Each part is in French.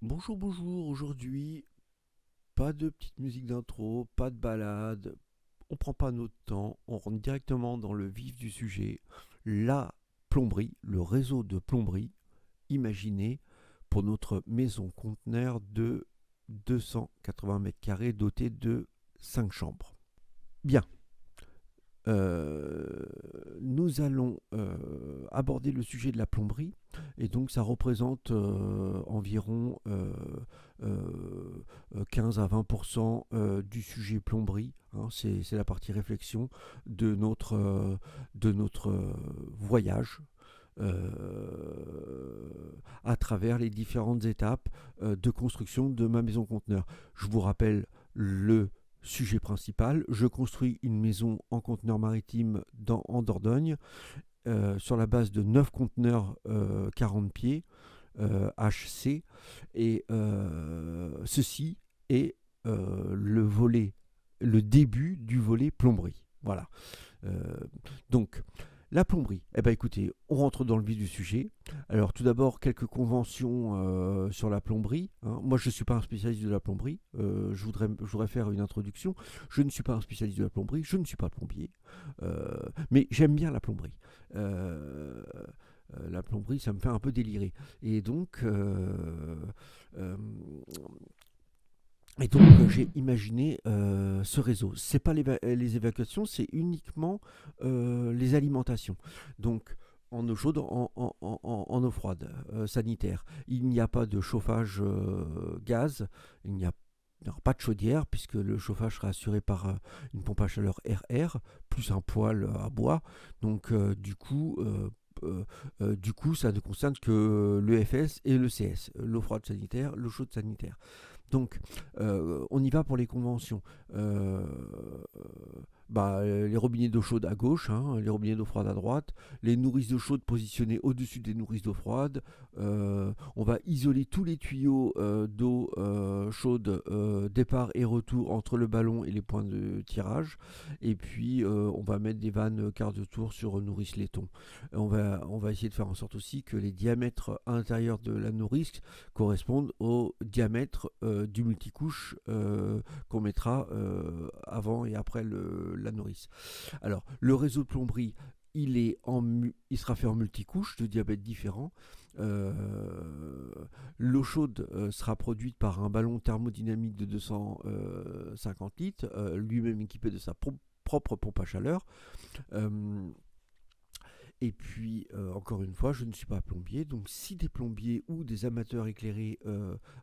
Bonjour, bonjour, aujourd'hui, pas de petite musique d'intro, pas de balade, on prend pas notre temps, on rentre directement dans le vif du sujet. La plomberie, le réseau de plomberie imaginé pour notre maison conteneur de 280 mètres carrés dotée de 5 chambres. Bien, euh, nous allons aborder le sujet de la plomberie et donc ça représente environ 15 à 20% du sujet plomberie, hein. C'est la partie réflexion de notre voyage à travers les différentes étapes de construction de ma maison conteneur. Je vous rappelle le sujet principal. Je construis une maison en conteneur maritime en Dordogne sur la base de 9 conteneurs 40 pieds HC. Et ceci est le début du volet plomberie. Voilà. Euh, donc, la plomberie. Eh ben écoutez, on rentre dans le vif du sujet. Alors tout d'abord, quelques conventions sur la plomberie, hein. Moi, je ne suis pas un spécialiste de la plomberie. Je voudrais faire une introduction. Je ne suis pas un spécialiste de la plomberie. Je ne suis pas plombier. Mais j'aime bien la plomberie. La plomberie, ça me fait un peu délirer. Et donc, j'ai imaginé ce réseau. C'est pas les évacuations, c'est uniquement les alimentations. Donc en eau chaude, en eau froide, sanitaire. Il n'y a pas de chauffage gaz, il n'y a pas de chaudière puisque le chauffage sera assuré par une pompe à chaleur RR plus un poêle à bois. Donc du coup, ça ne concerne que l'EFS et le CS, l'eau froide sanitaire, l'eau chaude sanitaire. Donc, on y va pour les conventions. Euh, les robinets d'eau chaude à gauche, hein, les robinets d'eau froide à droite, les nourrices d'eau chaude positionnées au-dessus des nourrices d'eau froide. On va isoler tous les tuyaux d'eau chaude, départ et retour entre le ballon et les points de tirage. Et puis, on va mettre des vannes quart de tour sur nourrice laiton. On va essayer de faire en sorte aussi que les diamètres intérieurs de la nourrice correspondent au diamètre du multicouche qu'on mettra avant et après la nourrice. Alors, le réseau de plomberie, il sera fait en multicouche de diamètres différents. Euh, L'eau chaude sera produite par un ballon thermodynamique de 250 litres, lui-même équipé de sa propre pompe à chaleur. Euh, et puis, encore une fois, je ne suis pas plombier, donc si des plombiers ou des amateurs éclairés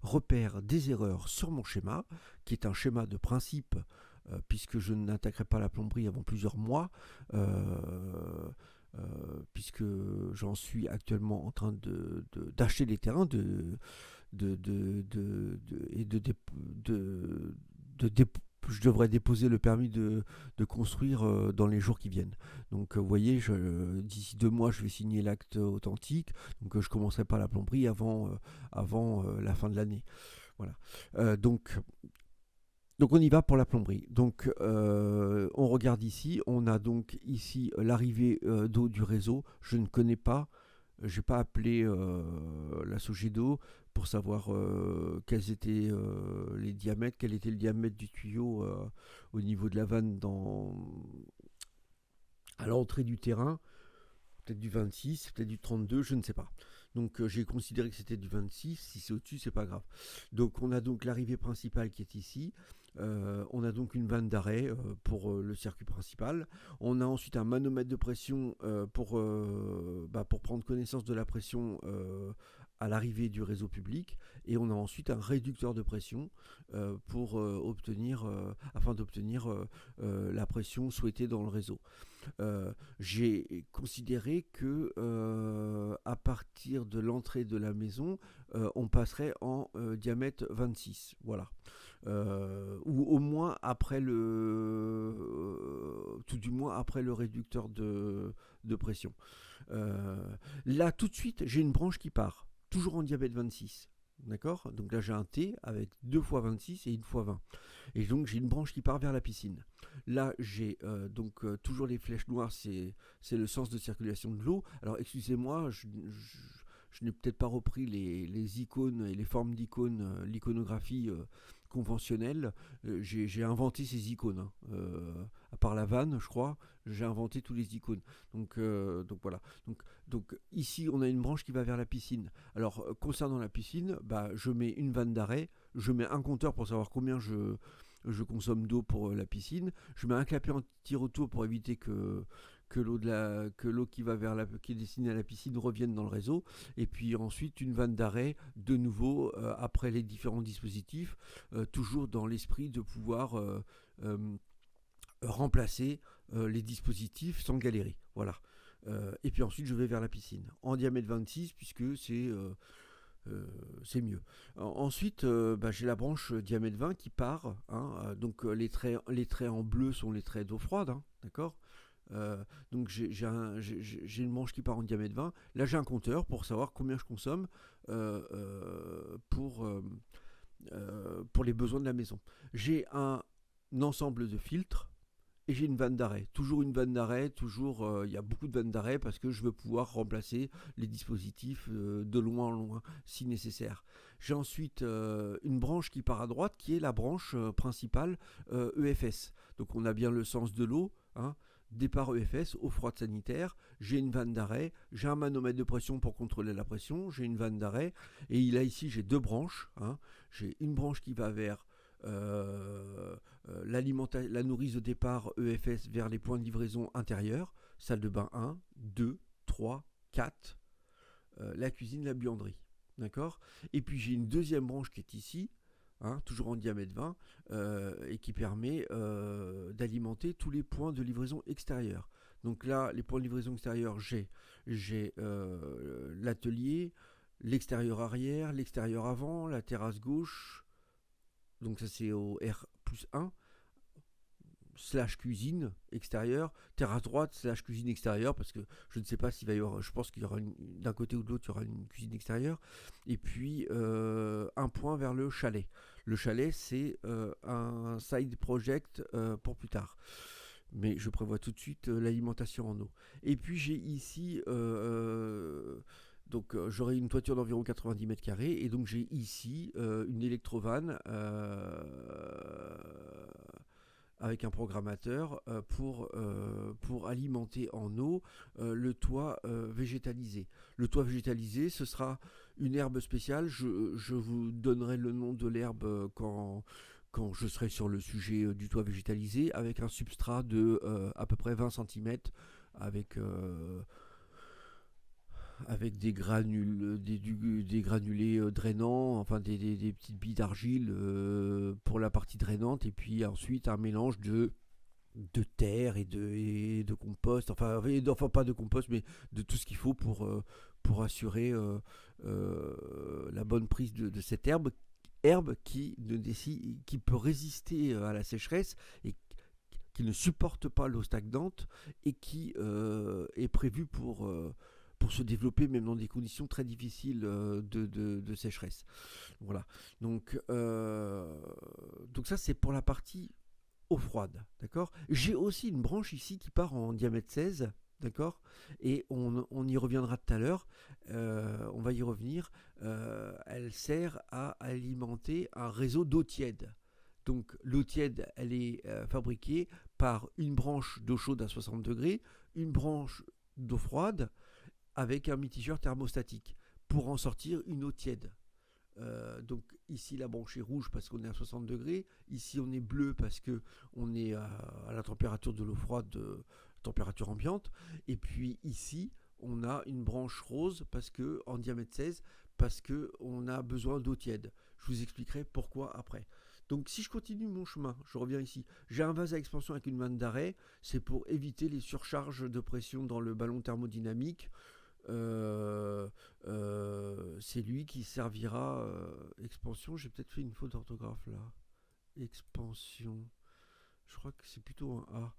repèrent des erreurs sur mon schéma, qui est un schéma de principe, puisque je n'attaquerai pas la plomberie avant plusieurs mois, puisque j'en suis actuellement en train d'acheter les terrains et de je devrais déposer le permis de construire dans les jours qui viennent. Donc vous voyez, d'ici 2 mois, je vais signer l'acte authentique. Donc je ne commencerai pas la plomberie avant la fin de l'année. Voilà. Donc on y va pour la plomberie. Donc on regarde ici, on a donc ici l'arrivée d'eau du réseau. Je ne connais pas, je n'ai pas appelé la Sogedo pour savoir quels étaient les diamètres, quel était le diamètre du tuyau au niveau de la vanne à l'entrée du terrain. Peut-être du 26, peut-être du 32, je ne sais pas. Donc j'ai considéré que c'était du 26, si c'est au-dessus, c'est pas grave. Donc on a donc l'arrivée principale qui est ici. On a donc une vanne d'arrêt pour le circuit principal. On a ensuite un manomètre de pression pour prendre connaissance de la pression à l'arrivée du réseau public. Et on a ensuite un réducteur de pression afin d'obtenir la pression souhaitée dans le réseau. J'ai considéré que à partir de l'entrée de la maison, on passerait en diamètre 26, voilà. Ou au moins tout du moins après le réducteur de pression. Là, tout de suite, j'ai une branche qui part, toujours en diamètre 26. D'accord. Donc là, j'ai un T avec 2 fois 26 et 1 fois 20. Et donc, j'ai une branche qui part vers la piscine. Là, j'ai toujours les flèches noires, c'est le sens de circulation de l'eau. Alors, excusez-moi, je n'ai peut-être pas repris les icônes et les formes d'icônes, l'iconographie conventionnelle. J'ai inventé ces icônes, hein. À part la vanne, je crois, j'ai inventé tous les icônes. Donc voilà. Donc ici, on a une branche qui va vers la piscine. Alors, concernant la piscine, bah, je mets une vanne d'arrêt, je mets un compteur pour savoir combien je consomme d'eau pour la piscine. Je mets un clapet anti-retour pour éviter que l'eau qui est destinée à la piscine revienne dans le réseau. Et puis ensuite, une vanne d'arrêt, de nouveau, après les différents dispositifs, toujours dans l'esprit de pouvoir euh, remplacer les dispositifs sans galérer. Voilà. Et puis ensuite, je vais vers la piscine. En diamètre 26, puisque c'est mieux. Ensuite, bah, j'ai la branche diamètre 20 qui part, hein. Donc les traits en bleu sont les traits d'eau froide, hein, d'accord. Donc j'ai une branche qui part en diamètre 20. Là, j'ai un compteur pour savoir combien je consomme euh, euh, pour, euh, pour les besoins de la maison. J'ai un ensemble de filtres et j'ai une vanne d'arrêt. Toujours une vanne d'arrêt, toujours il y a beaucoup de vannes d'arrêt parce que je veux pouvoir remplacer les dispositifs de loin en loin si nécessaire. J'ai ensuite une branche qui part à droite qui est la branche principale EFS. Donc on a bien le sens de l'eau, hein. Départ EFS, eau froide sanitaire, j'ai une vanne d'arrêt, j'ai un manomètre de pression pour contrôler la pression, j'ai une vanne d'arrêt, et là ici j'ai deux branches, hein. J'ai une branche qui va vers la nourrice de départ EFS vers les points de livraison intérieurs, salle de bain 1, 2, 3, 4, la cuisine, la buanderie. D'accord. Et puis j'ai une deuxième branche qui est ici, hein, toujours en diamètre 20, et qui permet d'alimenter tous les points de livraison extérieurs. Donc là, les points de livraison extérieurs, j'ai l'atelier, l'extérieur arrière, l'extérieur avant, la terrasse gauche, donc ça c'est au R plus 1, slash cuisine extérieure, terrasse droite, slash cuisine extérieure, parce que je ne sais pas s'il va y avoir, je pense qu'il y aura d'un côté ou de l'autre, il y aura une cuisine extérieure, et puis un point vers le chalet. Le chalet, c'est un side project pour plus tard. Mais je prévois tout de suite l'alimentation en eau. Et puis j'ai ici donc j'aurai une toiture d'environ 90 mètres carrés et donc j'ai ici une électrovanne avec un programmateur pour alimenter en eau le toit végétalisé. Le toit végétalisé, ce sera une herbe spéciale. Je vous donnerai le nom de l'herbe quand je serai sur le sujet du toit végétalisé, avec un substrat de à peu près 20 cm, avec avec des granules, des granulés drainants, enfin des petites billes d'argile pour la partie drainante, et puis ensuite un mélange de terre et de compost, enfin pas de compost, mais de tout ce qu'il faut pour assurer la bonne prise de cette herbe qui peut résister à la sécheresse et qui ne supporte pas l'eau stagnante et qui est prévue pour se développer même dans des conditions très difficiles de sécheresse. Voilà. Donc ça c'est pour la partie eau froide, d'accord. J'ai aussi une branche ici qui part en diamètre 16, d'accord, et on y reviendra tout à l'heure, on va y revenir. Elle sert à alimenter un réseau d'eau tiède. Donc l'eau tiède, elle est fabriquée par une branche d'eau chaude à 60 degrés, une branche d'eau froide avec un mitigeur thermostatique pour en sortir une eau tiède. Donc ici la branche est rouge parce qu'on est à 60 degrés, ici on est bleu parce que on est à la température de l'eau froide, température ambiante, et puis ici on a une branche rose parce que en diamètre 16 parce que on a besoin d'eau tiède. Je vous expliquerai pourquoi après. Donc si je continue mon chemin, je reviens ici. J'ai un vase à expansion avec une vanne d'arrêt, c'est pour éviter les surcharges de pression dans le ballon thermodynamique. C'est lui qui servira expansion. J'ai peut-être fait une faute d'orthographe là. Expansion. Je crois que c'est plutôt un A.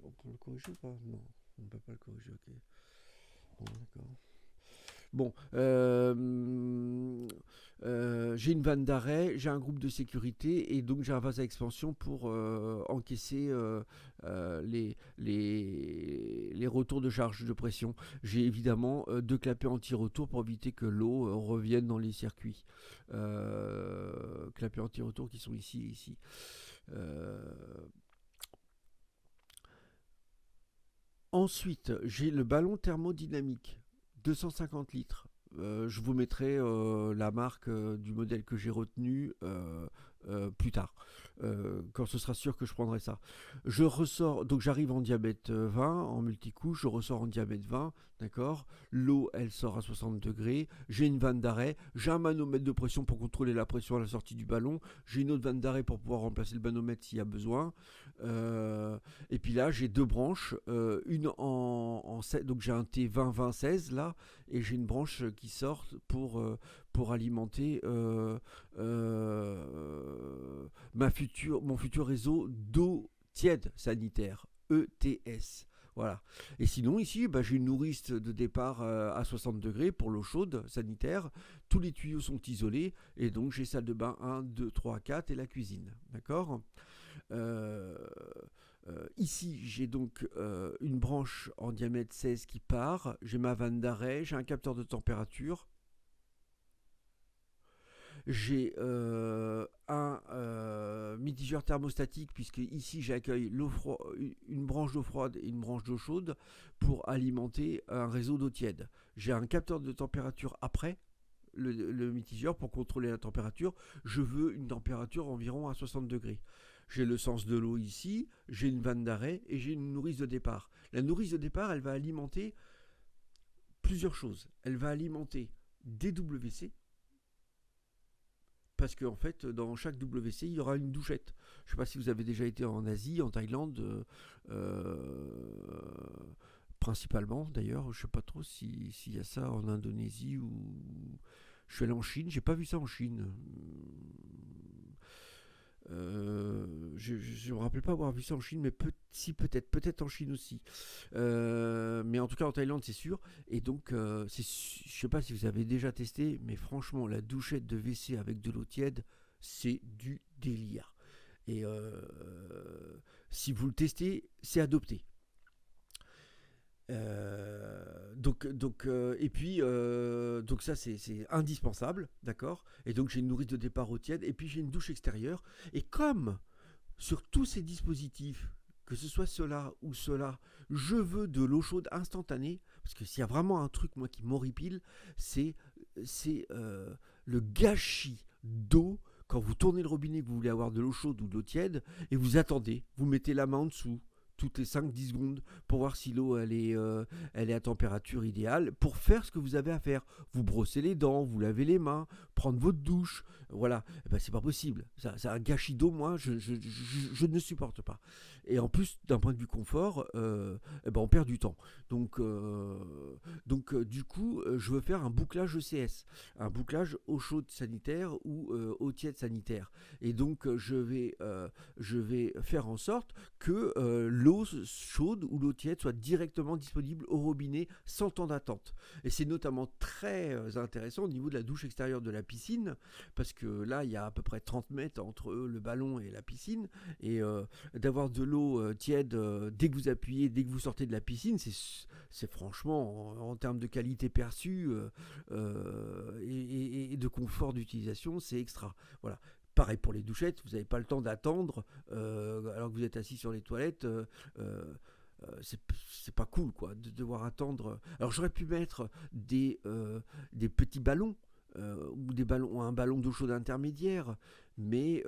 On peut le corriger ou pas? Non, on ne peut pas le corriger. Ok. Bon, d'accord. Bon, J'ai une vanne d'arrêt, j'ai un groupe de sécurité et donc j'ai un vase à expansion pour encaisser les retours de charge de pression. J'ai évidemment deux clapets anti-retour pour éviter que l'eau revienne dans les circuits. Clapets anti-retour qui sont ici et ici. Euh, Ensuite, j'ai le ballon thermodynamique, 250 litres. Je vous mettrai la marque du modèle que j'ai retenu plus tard, quand ce sera sûr que je prendrai ça. Je ressors, donc j'arrive en diamètre 20, en multicouche, je ressors en diamètre 20, d'accord. L'eau, elle sort à 60 degrés. J'ai une vanne d'arrêt, j'ai un manomètre de pression pour contrôler la pression à la sortie du ballon. J'ai une autre vanne d'arrêt pour pouvoir remplacer le manomètre s'il y a besoin. Et puis là, j'ai deux branches, une en 7, donc j'ai un T20-20-16 là, et j'ai une branche qui sort pour alimenter mon futur réseau d'eau tiède sanitaire, ETS. Voilà. Et sinon, ici, bah, j'ai une nourrice de départ à 60 degrés pour l'eau chaude sanitaire. Tous les tuyaux sont isolés. Et donc, j'ai salle de bain 1, 2, 3, 4 et la cuisine. D'accord. euh, Ici, j'ai donc une branche en diamètre 16 qui part. J'ai ma vanne d'arrêt. J'ai un capteur de température. J'ai un mitigeur thermostatique, puisque ici j'accueille une branche d'eau froide et une branche d'eau chaude pour alimenter un réseau d'eau tiède. J'ai un capteur de température après le mitigeur pour contrôler la température. Je veux une température environ à 60 degrés. J'ai le sens de l'eau ici, j'ai une vanne d'arrêt et j'ai une nourrice de départ. La nourrice de départ, elle va alimenter plusieurs choses. Elle va alimenter des WC, parce qu'en fait, dans chaque WC, il y aura une douchette. Je ne sais pas si vous avez déjà été en Asie, en Thaïlande, principalement d'ailleurs. Je ne sais pas trop s'il y a ça en Indonésie ou. Je suis allé en Chine, j'ai pas vu ça en Chine. Je me rappelle pas avoir vu ça en Chine, mais si peut-être en Chine aussi. Mais en tout cas en Thaïlande c'est sûr. Et donc je sais pas si vous avez déjà testé, mais franchement la douchette de WC avec de l'eau tiède, c'est du délire. Et si vous le testez, c'est adopté. Et puis donc ça c'est indispensable, d'accord. Et donc j'ai une nourrice de départ eau tiède et puis j'ai une douche extérieure. Et comme sur tous ces dispositifs, que ce soit cela ou cela, je veux de l'eau chaude instantanée, parce que s'il y a vraiment un truc moi qui m'horripile, c'est le gâchis d'eau. Quand vous tournez le robinet, que vous voulez avoir de l'eau chaude ou de l'eau tiède, et vous attendez, vous mettez la main en dessous, toutes les 5-10 secondes pour voir si l'eau elle est à température idéale pour faire ce que vous avez à faire. Vous brossez les dents, vous lavez les mains, prendre votre douche, voilà. Eh ben, c'est pas possible. C'est un gâchis d'eau, moi, je ne supporte pas. Et en plus, d'un point de vue confort, eh ben, on perd du temps. Donc du coup, je veux faire un bouclage ECS, un bouclage eau chaude sanitaire ou eau tiède sanitaire. Et donc, je vais faire en sorte que l'eau chaude ou l'eau tiède soit directement disponible au robinet sans temps d'attente. Et c'est notamment très intéressant au niveau de la douche extérieure de la piscine, parce que là, il y a à peu près 30 mètres entre le ballon et la piscine, et d'avoir de l'eau tiède dès que vous appuyez, dès que vous sortez de la piscine, c'est franchement, en termes de qualité perçue et de confort d'utilisation, c'est extra. Voilà. Pareil pour les douchettes, vous n'avez pas le temps d'attendre alors que vous êtes assis sur les toilettes. C'est pas cool quoi de devoir attendre. Alors j'aurais pu mettre des petits ballons ou des ballons, ou un ballon d'eau chaude intermédiaire, mais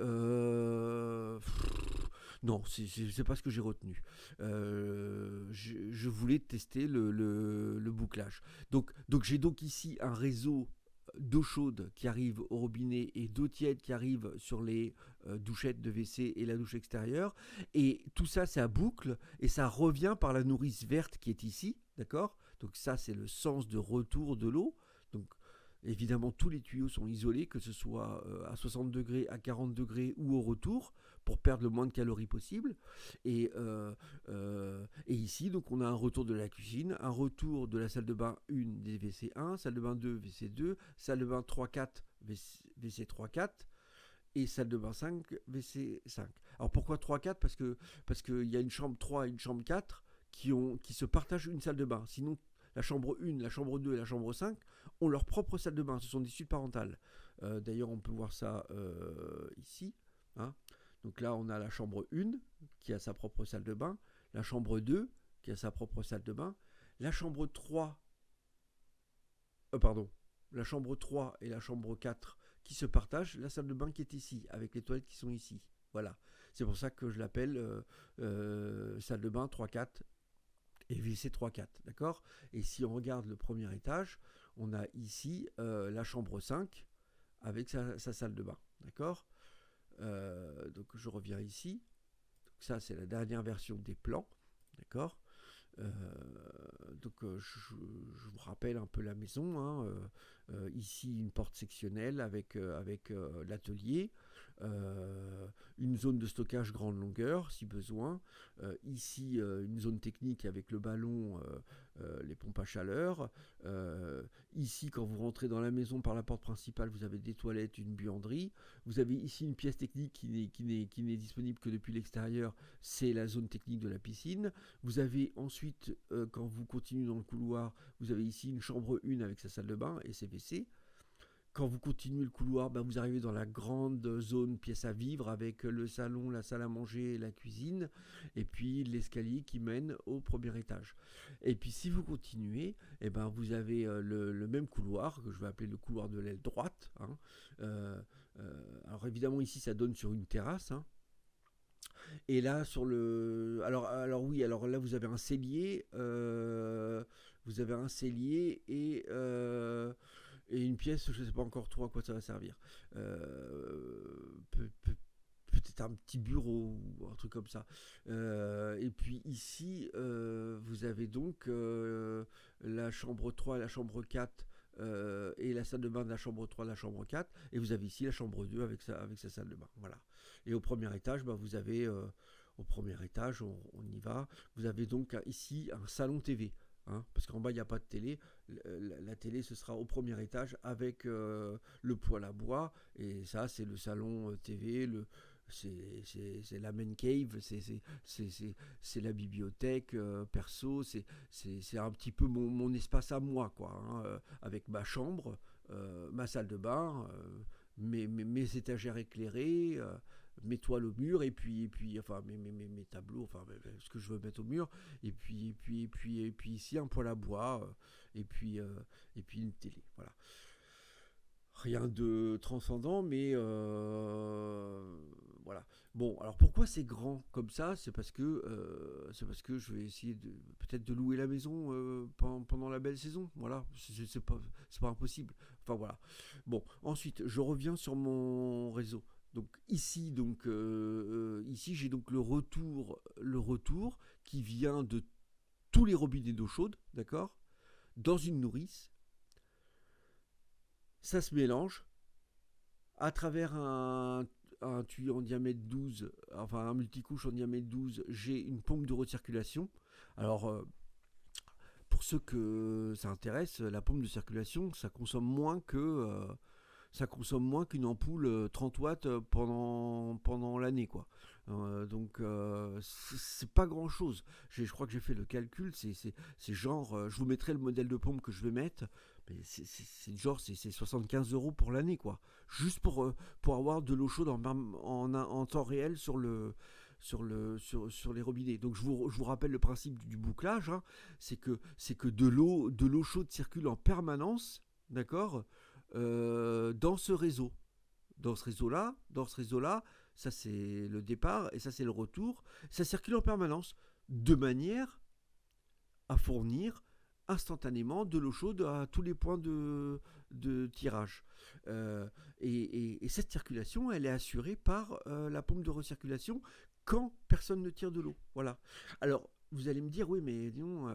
non, c'est pas ce que j'ai retenu. Je voulais tester le bouclage. Donc j'ai donc ici un réseau d'eau chaude qui arrive au robinet et d'eau tiède qui arrive sur les douchettes de WC et la douche extérieure. Et tout ça, c'est à boucle et ça revient par la nourrice verte qui est ici, d'accord. Donc ça, c'est le sens de retour de l'eau. Donc évidemment, tous les tuyaux sont isolés, que ce soit à 60 degrés, à 40 degrés ou au retour, pour perdre le moins de calories possible. Et ici, donc, on a un retour de la cuisine, un retour de la salle de bain 1 des WC 1, salle de bain 2, WC 2, salle de bain 3, 4, WC 3-4, et salle de bain 5, WC 5. Alors pourquoi 3-4 ? Parce qu'il y a une chambre 3 et une chambre 4 qui se partagent une salle de bain. Sinon, la chambre 1, la chambre 2 et la chambre 5 ont leur propre salle de bain. Ce sont des suites parentales. D'ailleurs, on peut voir ça ici. Hein. Donc là, on a la chambre 1 qui a sa propre salle de bain, la chambre 2 qui a sa propre salle de bain, la chambre 3, la chambre 3 et la chambre 4 qui se partagent la salle de bain qui est ici, avec les toilettes qui sont ici. Voilà. C'est pour ça que je l'appelle salle de bain 3-4 et WC 3-4. D'accord ? Et si on regarde le premier étage, on a ici la chambre 5 avec sa salle de bain. D'accord ? Donc je reviens ici. Donc ça, c'est la dernière version des plans. D'accord ? Donc je vous rappelle un peu la maison. Hein. Ici, une porte sectionnelle avec l'atelier. Une zone de stockage grande longueur si besoin. Ici, une zone technique avec le ballon, les pompes à chaleur. Ici, quand vous rentrez dans la maison par la porte principale, vous avez des toilettes, une buanderie. Vous avez ici une pièce technique qui n'est disponible que depuis l'extérieur. C'est la zone technique de la piscine. Vous avez ensuite, quand vous continuez dans le couloir, vous avez ici une chambre 1 avec sa salle de bain et ses WC. Quand vous continuez le couloir, vous arrivez dans la grande zone pièce à vivre avec le salon, la salle à manger, la cuisine, et puis l'escalier qui mène au premier étage. Et puis si vous continuez, vous avez le même couloir, que je vais appeler le couloir de l'aile droite. Hein. Alors évidemment ici ça donne sur une terrasse. Hein. Et là sur le... Alors là vous avez un cellier, et une pièce, je ne sais pas encore trop à quoi ça va servir. Peut-être un petit bureau ou un truc comme ça. Et puis ici, vous avez donc la chambre 3 et la chambre 4 et la salle de bain de la chambre 3 et la chambre 4. Et vous avez ici la chambre 2 avec sa salle de bain. Voilà. Et au premier étage, vous avez... au premier étage, on y va. Vous avez donc ici un salon TV. Hein, parce qu'en bas il n'y a pas de télé. La télé ce sera au premier étage avec le poêle à bois, et ça c'est le salon TV, c'est la main cave, c'est la bibliothèque perso, c'est un petit peu mon espace à moi quoi, hein, avec ma chambre, ma salle de bain, mes étagères éclairées, mes toiles au mur, et puis enfin mes tableaux, enfin ce que je veux mettre au mur, et puis ici un poêle à bois, et puis une télé. Voilà. Rien de transcendant, mais voilà. Bon, alors pourquoi c'est grand comme ça ? C'est parce que je vais essayer peut-être de louer la maison pendant la belle saison. Voilà, c'est pas impossible. Enfin voilà. Bon, ensuite je reviens sur mon réseau. Donc ici, j'ai donc le retour qui vient de tous les robinets d'eau chaude, d'accord, dans une nourrice. Ça se mélange à travers un tuyau en diamètre 12, enfin un multicouche en diamètre 12, j'ai une pompe de recirculation. Alors, pour ceux que ça intéresse, la pompe de circulation, ça consomme moins qu'une ampoule 30 watts pendant l'année, quoi. Donc c'est pas grand chose. Je crois que j'ai fait le calcul, c'est genre, je vous mettrai le modèle de pompe que je vais mettre, mais c'est 75 € pour l'année, quoi. Juste pour avoir de l'eau chaude en temps réel sur les robinets. Donc je vous rappelle le principe du bouclage, hein, c'est que de l'eau chaude circule en permanence, d'accord, dans ce réseau. Dans ce réseau-là, ça c'est le départ et ça c'est le retour. Ça circule en permanence de manière à fournir instantanément de l'eau chaude à tous les points de tirage. Et cette circulation, elle est assurée par la pompe de recirculation quand personne ne tire de l'eau. Voilà. Alors, vous allez me dire, oui, mais disons,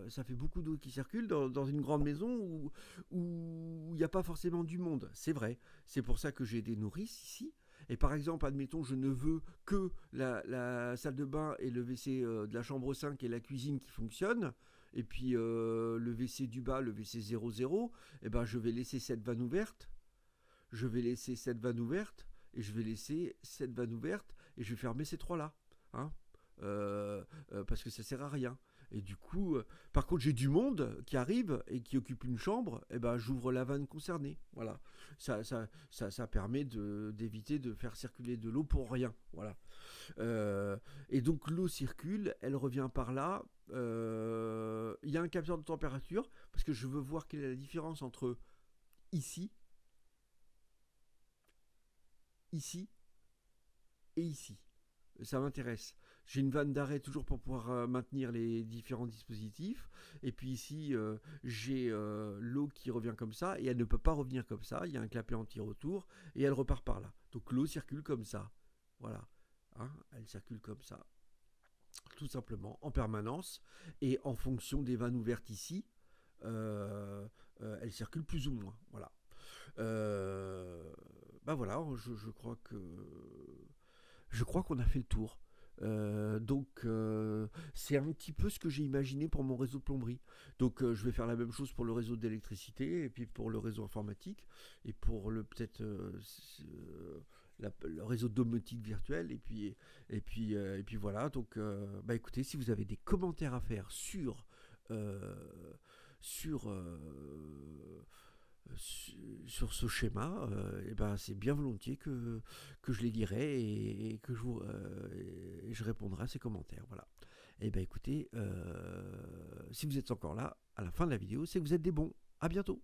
ça fait beaucoup d'eau qui circule dans une grande maison où il n'y a pas forcément du monde. C'est vrai. C'est pour ça que j'ai des nourrices ici. Et par exemple, admettons, je ne veux que la salle de bain et le WC de la chambre 5 et la cuisine qui fonctionnent. Et puis le WC du bas, le WC 00, je vais laisser cette vanne ouverte. je vais laisser cette vanne ouverte, et je vais laisser cette vanne ouverte, et je vais fermer ces trois-là. Hein, parce que ça sert à rien. Et du coup, par contre, j'ai du monde qui arrive et qui occupe une chambre, et ben j'ouvre la vanne concernée. Voilà. Ça permet d'éviter de faire circuler de l'eau pour rien. Voilà. Et donc l'eau circule, elle revient par là. Il y a un capteur de température, parce que je veux voir quelle est la différence entre ici, ici et ici. Ça m'intéresse. J'ai une vanne d'arrêt toujours pour pouvoir maintenir les différents dispositifs. Et puis ici, j'ai l'eau qui revient comme ça, et elle ne peut pas revenir comme ça. Il y a un clapet anti-retour, et elle repart par là. Donc l'eau circule comme ça. Voilà. Hein, elle circule comme ça. Tout simplement, en permanence. Et en fonction des vannes ouvertes ici, elle circule plus ou moins. Voilà. Bah voilà, je crois qu'on a fait le tour. C'est un petit peu ce que j'ai imaginé pour mon réseau de plomberie. Donc je vais faire la même chose pour le réseau d'électricité, et puis pour le réseau informatique, et pour le peut-être le réseau domotique virtuel, et puis voilà. Donc bah écoutez, si vous avez des commentaires à faire euh, sur sur ce schéma, et ben c'est bien volontiers que je les lirai, et que et je répondrai à ces commentaires. Voilà. Et ben écoutez, si vous êtes encore là à la fin de la vidéo, c'est que vous êtes des bons. À bientôt.